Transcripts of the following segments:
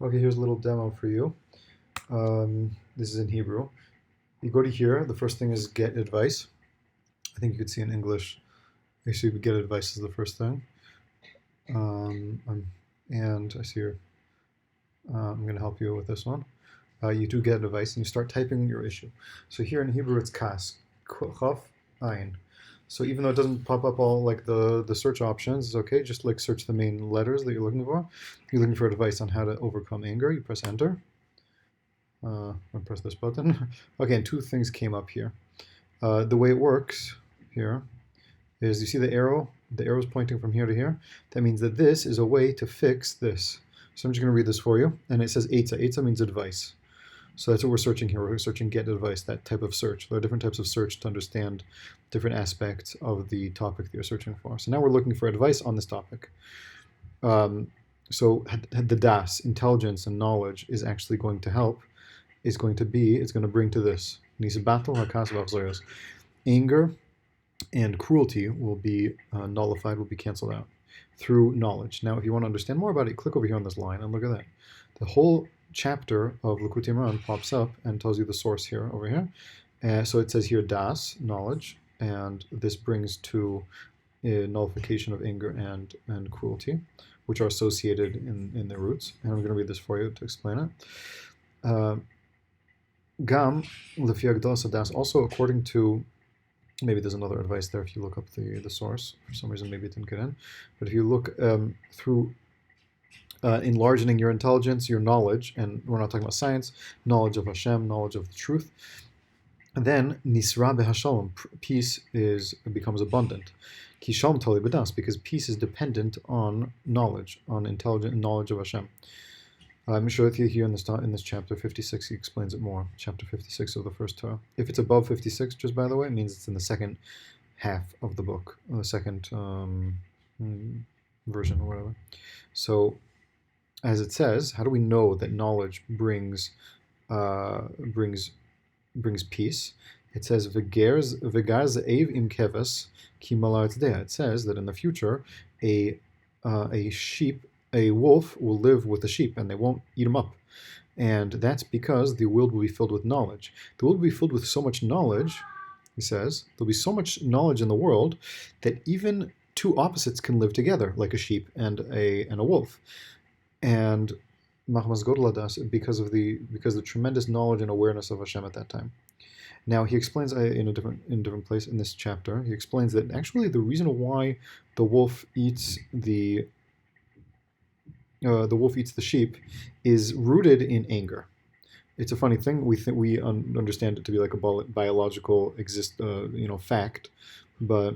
Okay, here's a little demo for you. This is in Hebrew. You go to here, the first thing is get advice. I think you could see in English, actually get advice is the first thing. And I see here, I'm going to help you with this one. You do get advice and you start typing your issue. So here in Hebrew it's kas, chaf, ayin. So even though it doesn't pop up all like the search options, it's okay. Just like search the main letters that you're looking for. You're looking for advice on how to overcome anger. You press enter. I'll press this button. Okay, and two things came up here. The way it works here is you see the arrow? The arrow is pointing from here to here. That means that this is a way to fix this. So I'm just going to read this for you. And it says Eitzah. Eitzah means advice. So that's what we're searching here. We're searching get advice, that type of search. There are different types of search to understand different aspects of the topic that you're searching for. So now we're looking for advice on this topic. So the das, intelligence and knowledge, is actually going to help. It's going to bring to this. Anger and cruelty will be nullified, will be canceled out through knowledge. Now, if you want to understand more about it, click over here on this line and look at that. The whole chapter of Likutei Moharan pops up and tells you the source here, over here. So it says here das, knowledge, and this brings to a nullification of anger and cruelty, which are associated in their roots. And I'm going to read this for you to explain it. Gam, Lefi Agdalas das, also according to, maybe there's another advice there if you look up the source. For some reason, maybe it didn't get in. But if you look through enlarging your intelligence, your knowledge, and we're not talking about science, knowledge of Hashem, knowledge of the truth, and then nisra behashalom, peace becomes abundant. Kisham tali b'das, because peace is dependent on knowledge, on intelligent knowledge of Hashem. I'm sure with you here in this chapter 56, he explains it more. Chapter 56 of the first Torah. If it's above 56, just by the way, it means it's in the second half of the book, the second version or whatever. So, as it says, how do we know that knowledge brings peace? It says v'gar ze'ev im keves ki malar tzedeh. It says that in the future, a wolf will live with the sheep and they won't eat them up. And that's because the world will be filled with knowledge. The world will be filled with so much knowledge, he says, there'll be so much knowledge in the world that even two opposites can live together, like a sheep and a wolf. And Mahmas Godladas, because the tremendous knowledge and awareness of Hashem at that time. Now he explains in a different place in this chapter. He explains that actually the reason why the wolf eats the sheep is rooted in anger. It's a funny thing. We understand it to be like a biological fact, but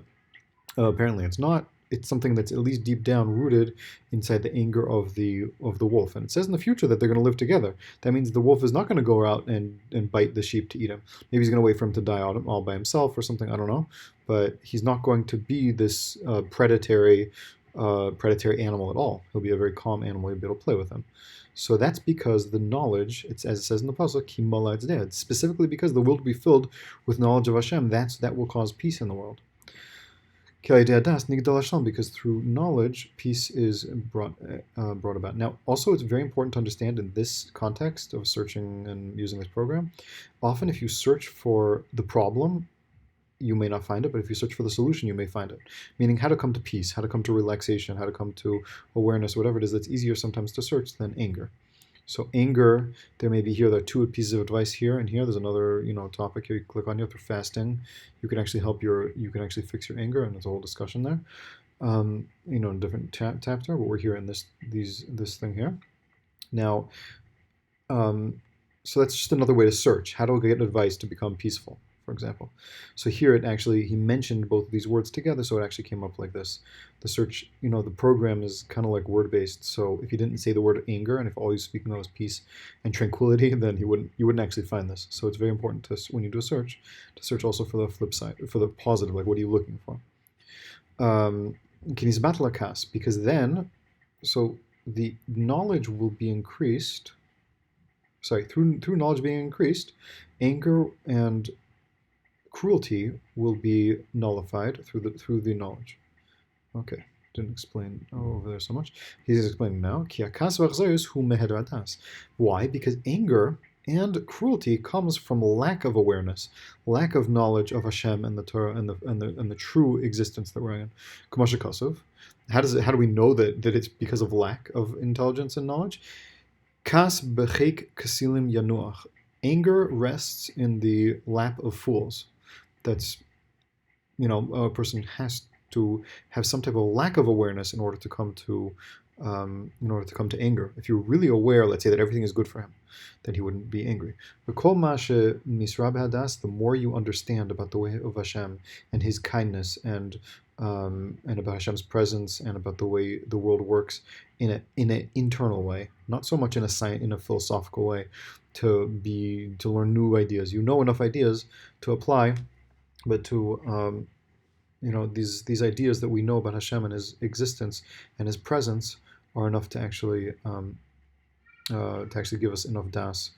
apparently it's not. It's something that's at least deep down rooted inside the anger of the wolf. And it says in the future that they're going to live together. That means the wolf is not going to go out and bite the sheep to eat him. Maybe he's going to wait for him to die all by himself or something. I don't know. But he's not going to be this predatory animal at all. He'll be a very calm animal. You'll be able to play with him. So that's because the knowledge, it's as it says in the pasuk, Ki Mala Tzedeh, specifically because the world will be filled with knowledge of Hashem. That will cause peace in the world. Because through knowledge, peace is brought about. Now, also, it's very important to understand in this context of searching and using this program, often if you search for the problem, you may not find it, but if you search for the solution, you may find it. Meaning how to come to peace, how to come to relaxation, how to come to awareness, whatever it is, that's easier sometimes to search than anger. So anger, there are two pieces of advice here and here. There's another, topic here. You click on here through fasting. You can actually fix your anger, and there's a whole discussion there. In a different chapter, but we're here in this thing here. Now, so that's just another way to search. How to get advice to become peaceful, for example. So here he mentioned both of these words together, so it actually came up like this. The search, the program is kind of like word-based, so if you didn't say the word anger, and if all you're speaking of is peace and tranquility, then you wouldn't actually find this. So it's very important when you do a search, to search also for the flip side, for the positive, like what are you looking for? Because then, so the knowledge will be increased, through knowledge being increased, anger and cruelty will be nullified through the knowledge. Okay, didn't explain over there so much. He's explaining now. Ki hakas v'achzayus hu meheder hadas. Why? Because anger and cruelty comes from lack of awareness, lack of knowledge of Hashem and the Torah and the true existence that we're in. K'masha Kosov. How do we know that it's because of lack of intelligence and knowledge? Kas b'cheik kasilim yanuach. Anger rests in the lap of fools. That's, a person has to have some type of lack of awareness in order to come to anger. If you're really aware, let's say that everything is good for him, then he wouldn't be angry. The more you understand about the way of Hashem and His kindness and about Hashem's presence and about the way the world works in an internal way, not so much in a philosophical way, to learn new ideas. You know enough ideas to apply, but to these ideas that we know about Hashem and His existence and His presence are enough to actually give us enough das,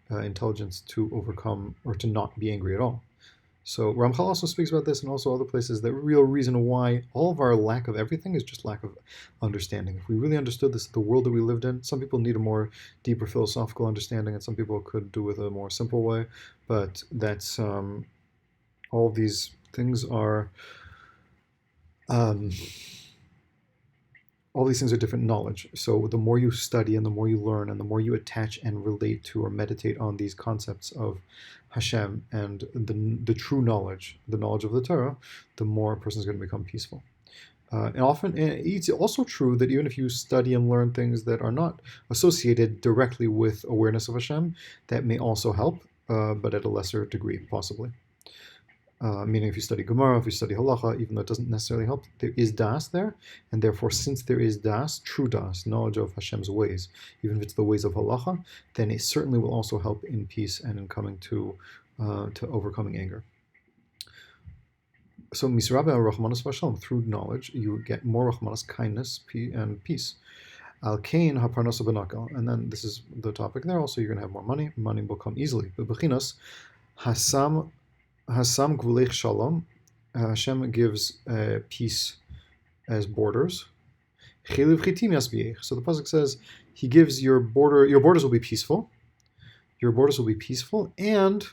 intelligence to overcome or to not be angry at all. So Ramchal also speaks about this and also other places. The real reason why all of our lack of everything is just lack of understanding. If we really understood this, the world that we lived in, some people need a more deeper philosophical understanding, and some people could do with a more simple way. But that's all these things are. All these things are different knowledge. So the more you study and the more you learn and the more you attach and relate to or meditate on these concepts of Hashem and the true knowledge, the knowledge of the Torah, the more a person is going to become peaceful. And it's also true that even if you study and learn things that are not associated directly with awareness of Hashem, that may also help, but at a lesser degree, possibly. Meaning if you study Gemara, if you study Halacha, even though it doesn't necessarily help, there is das there, and therefore since there is das, true das, knowledge of Hashem's ways, even if it's the ways of Halacha, then it certainly will also help in peace and in coming to overcoming anger. So misrabe rachmanas v'shalom, through knowledge, you get more rachmanas, kindness, and peace. Al kain haparnasa b'nakal, and then this is the topic there. Also, you're going to have more money. Money will come easily. But b'chinas Hasam gvulech shalom, Hashem gives peace as borders. Chiliv chitim yasbiech. So the pasuk says He gives your borders will be peaceful. Your borders will be peaceful, and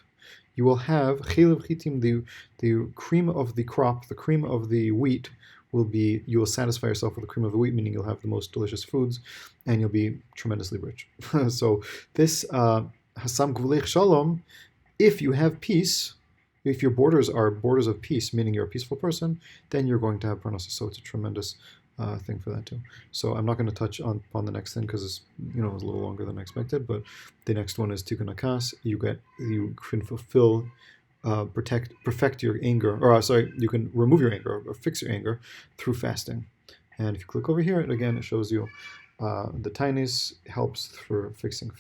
you will have chiliv chitim, the cream of the crop, the cream of the wheat you will satisfy yourself with the cream of the wheat, meaning you'll have the most delicious foods, and you'll be tremendously rich. So this Hasam gvulech shalom, if you have peace. If your borders are borders of peace, meaning you're a peaceful person, then you're going to have parnasa. So it's a tremendous thing for that too. So I'm not going to touch upon the next thing because it's it was a little longer than I expected. But the next one is tikkun hakas. You can fulfill, perfect your anger, you can remove your anger or fix your anger through fasting. And if you click over here, again, it shows you the tinies helps for fixing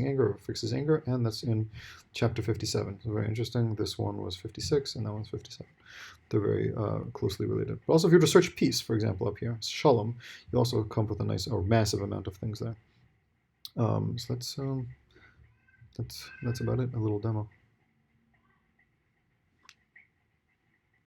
anger, or fixes anger, and that's in chapter 57. So very interesting. This one was 56, and that one's 57. They're very closely related. But also, if you were to search peace, for example, up here, shalom, you also come with a nice or massive amount of things there. So that's about it. A little demo.